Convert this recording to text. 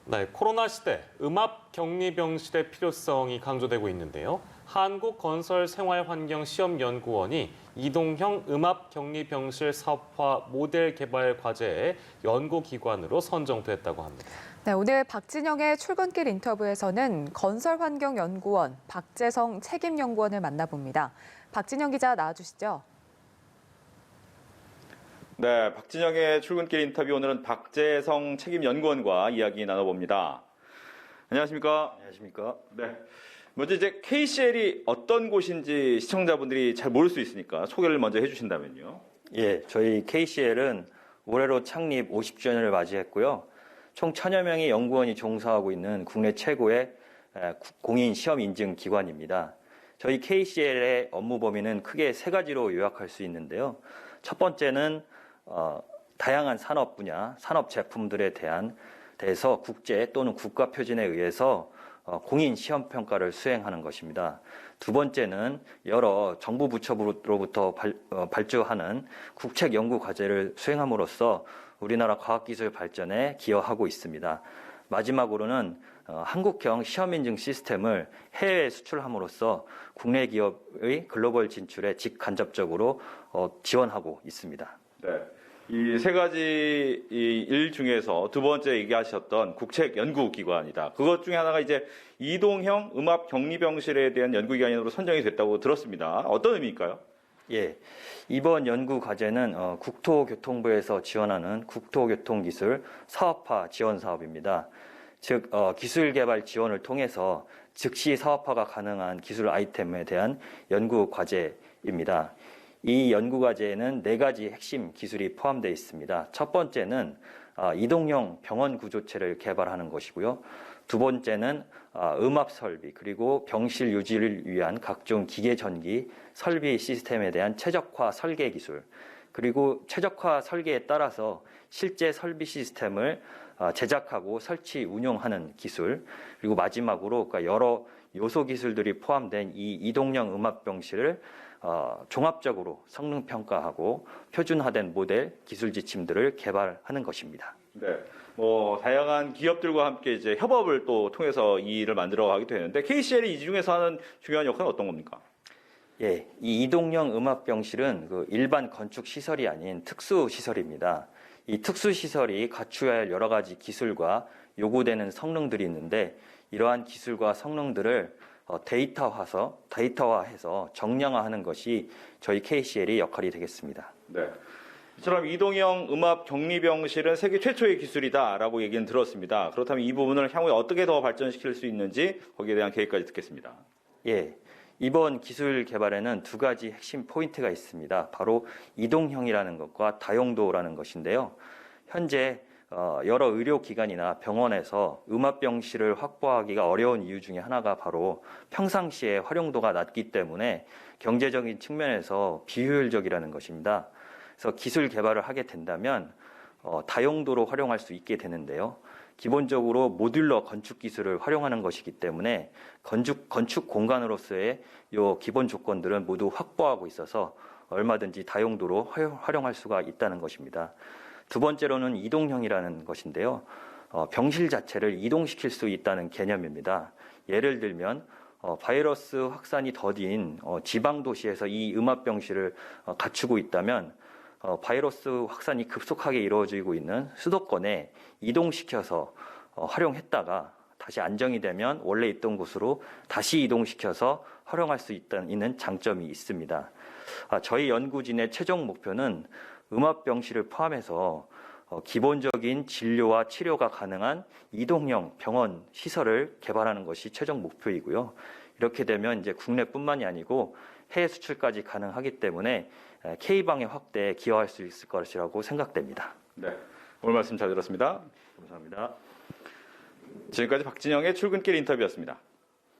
네, 코로나 시대 음압격리병실의 필요성이 강조되고 있는데요. 한국건설생활환경시험연구원이 이동형 음압격리병실 사업화 모델 개발 과제의 연구기관으로 선정됐다고 합니다. 네, 오늘 박진영의 출근길 인터뷰에서는 건설환경연구원 박재성 책임연구원을 만나봅니다. 박진영 기자 나와주시죠. 네, 박진영의 출근길 인터뷰 오늘은 박재성 책임연구원과 이야기 나눠봅니다. 안녕하십니까? 안녕하십니까? 네. 먼저 이제 KCL이 어떤 곳인지 시청자분들이 잘 모를 수 있으니까 소개를 먼저 해주신다면요. 예, 저희 KCL은 올해로 창립 50주년을 맞이했고요. 총 1000여 명의 연구원이 종사하고 있는 국내 최고의 공인 시험 인증 기관입니다. 저희 KCL의 업무 범위는 크게 세 가지로 요약할 수 있는데요. 첫 번째는 다양한 산업 분야, 산업 제품들에 대해서 국제 또는 국가 표준에 의해서 공인 시험 평가를 수행하는 것입니다. 두 번째는 여러 정부 부처로부터 발주하는 국책 연구 과제를 수행함으로써 우리나라 과학기술 발전에 기여하고 있습니다. 마지막으로는 한국형 시험 인증 시스템을 해외에 수출함으로써 국내 기업의 글로벌 진출에 직간접적으로 지원하고 있습니다. 네. 이 세 가지 일 중에서 두 번째 얘기하셨던 국책연구기관이다. 그것 중에 하나가 이제 이동형 음압격리병실에 대한 연구기관으로 선정이 됐다고 들었습니다. 어떤 의미일까요? 예, 이번 연구 과제는 국토교통부에서 지원하는 국토교통기술 사업화 지원 사업입니다. 즉, 기술 개발 지원을 통해서 즉시 사업화가 가능한 기술 아이템에 대한 연구 과제입니다. 이 연구 과제에는 4가지 핵심 기술이 포함되어 있습니다. 첫 번째는 이동형 병원 구조체를 개발하는 것이고요. 두 번째는 음압 설비 그리고 병실 유지를 위한 각종 기계 전기 설비 시스템에 대한 최적화 설계 기술, 그리고 최적화 설계에 따라서 실제 설비 시스템을 제작하고 설치 운용하는 기술, 그리고 마지막으로 여러 요소 기술들이 포함된 이 이동형 음압병실을 종합적으로 성능 평가하고 표준화된 모델 기술 지침들을 개발하는 것입니다. 네. 다양한 기업들과 함께 이제 협업을 또 통해서 이 일을 만들어 가게 되는데 KCL이 이 중에서 하는 중요한 역할은 어떤 겁니까? 예, 이 이동형 음압병실은 일반 건축 시설이 아닌 특수 시설입니다. 이 특수 시설이 갖추어야 할 여러 가지 기술과 요구되는 성능들이 있는데 이러한 기술과 성능들을 데이터화해서 정량화하는 것이 저희 KCL의 역할이 되겠습니다. 네. 이처럼 이동형 음압격리병실은 세계 최초의 기술이다라고 얘기는 들었습니다. 그렇다면 이 부분을 향후에 어떻게 더 발전시킬 수 있는지 거기에 대한 계획까지 듣겠습니다. 예, 이번 기술 개발에는 2가지 핵심 포인트가 있습니다. 바로 이동형이라는 것과 다용도라는 것인데요. 현재 여러 의료기관이나 병원에서 음압병실을 확보하기가 어려운 이유 중에 하나가 바로 평상시에 활용도가 낮기 때문에 경제적인 측면에서 비효율적이라는 것입니다. 그래서 기술 개발을 하게 된다면 다용도로 활용할 수 있게 되는데요. 기본적으로 모듈러 건축 기술을 활용하는 것이기 때문에 건축 공간으로서의 요 기본 조건들은 모두 확보하고 있어서 얼마든지 다용도로 활용할 수가 있다는 것입니다. 두 번째로는 이동형이라는 것인데요. 병실 자체를 이동시킬 수 있다는 개념입니다. 예를 들면 바이러스 확산이 더딘 지방 도시에서 이 음압병실을 갖추고 있다면 바이러스 확산이 급속하게 이루어지고 있는 수도권에 이동시켜서 활용했다가 다시 안정이 되면 원래 있던 곳으로 다시 이동시켜서 활용할 수 있는 장점이 있습니다. 저희 연구진의 최종 목표는 음압병실을 포함해서 기본적인 진료와 치료가 가능한 이동형 병원 시설을 개발하는 것이 최종 목표이고요. 이렇게 되면 이제 국내뿐만이 아니고 해외 수출까지 가능하기 때문에 K방의 확대에 기여할 수 있을 것이라고 생각됩니다. 네, 오늘 말씀 잘 들었습니다. 감사합니다. 지금까지 박진영의 출근길 인터뷰였습니다.